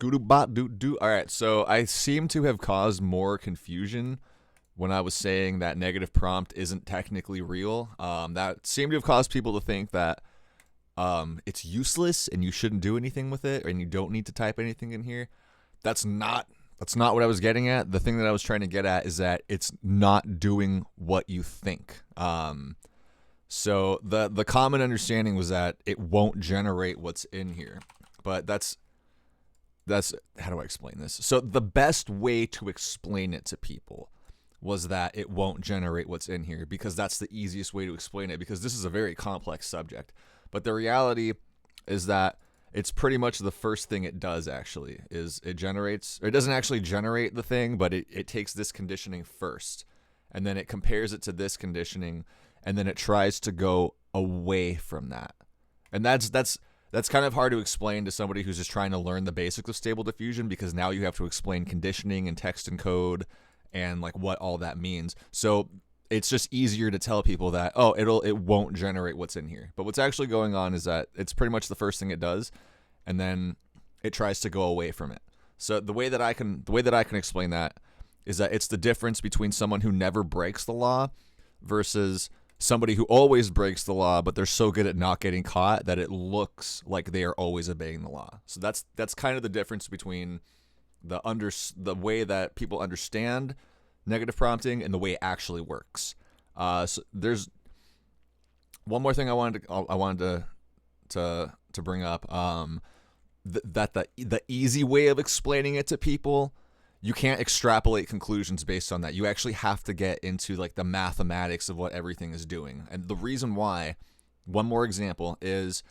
All right, so I seem to have caused more confusion when I was saying that negative prompt isn't technically real. That seemed to have caused people to think that it's useless and you shouldn't do anything with it, and you don't need to type anything in here. That's not what I was getting at. The thing that I was trying to get at is that it's not doing what you think. So the common understanding was that it won't generate what's in here, but that's how do I explain this? So the best way to explain it to people was that it won't generate what's in here, because that's the easiest way to explain it, because this is a very complex subject. But the reality is that it's pretty much the first thing it does, actually, is it generates, or it doesn't actually generate the thing, but it takes this conditioning first, and then it compares it to this conditioning, and then it tries to go away from that. And that's kind of hard to explain to somebody who's just trying to learn the basics of Stable Diffusion, because now you have to explain conditioning and text and code and like what all that means. So it's just easier to tell people that, oh, it won't generate what's in here. But what's actually going on is that it's pretty much the first thing it does, and then it tries to go away from it. So the way that I can explain that is that it's the difference between someone who never breaks the law versus somebody who always breaks the law, but they're so good at not getting caught that it looks like they are always obeying the law. So that's kind of the difference between the way that people understand negative prompting and the way it actually works. So there's one more thing I wanted to bring up. That the easy way of explaining it to people, you can't extrapolate conclusions based on that. You actually have to get into like the mathematics of what everything is doing. And the reason why, one more example, is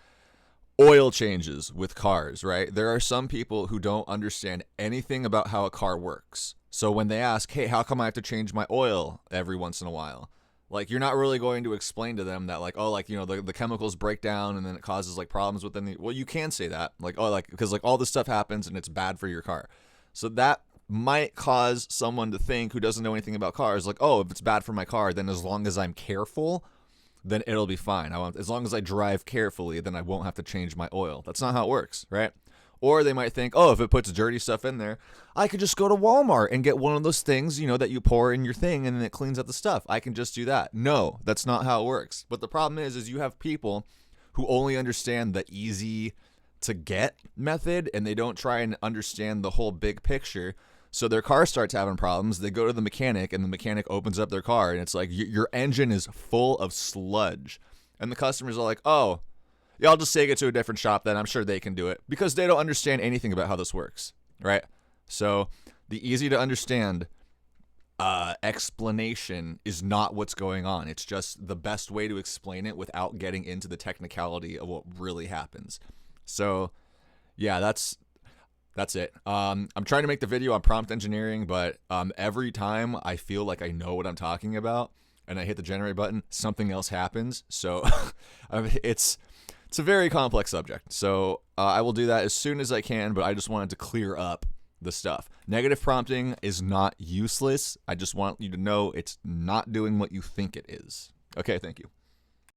oil changes with cars, right? There are some people who don't understand anything about how a car works. So when they ask, hey, how come I have to change my oil every once in a while? Like, you're not really going to explain to them that, like, oh, like, you know, the chemicals break down and then it causes like problems within the, well, you can say that, like, oh, like, because like all this stuff happens and it's bad for your car. So that might cause someone to think, who doesn't know anything about cars, like, oh, if it's bad for my car, then as long as I'm careful, then it'll be fine. As long as I drive carefully, then I won't have to change my oil. That's not how it works, right? Or they might think, oh, if it puts dirty stuff in there, I could just go to Walmart and get one of those things, you know, that you pour in your thing and then it cleans out the stuff. I can just do that. No, that's not how it works. But the problem is you have people who only understand the easy to get method, and they don't try and understand the whole big picture. So their car starts having problems. They go to the mechanic, and the mechanic opens up their car, and it's like, your engine is full of sludge. And the customers are like, oh, yeah, I'll just take it to a different shop then. I'm sure they can do it, because they don't understand anything about how this works, right? So the easy to understand explanation is not what's going on. It's just the best way to explain it without getting into the technicality of what really happens. So yeah, that's it. I'm trying to make the video on prompt engineering, but every time I feel like I know what I'm talking about and I hit the generate button, something else happens. So it's a very complex subject. So I will do that as soon as I can, but I just wanted to clear up the stuff. Negative prompting is not useless. I just want you to know it's not doing what you think it is. Okay, thank you.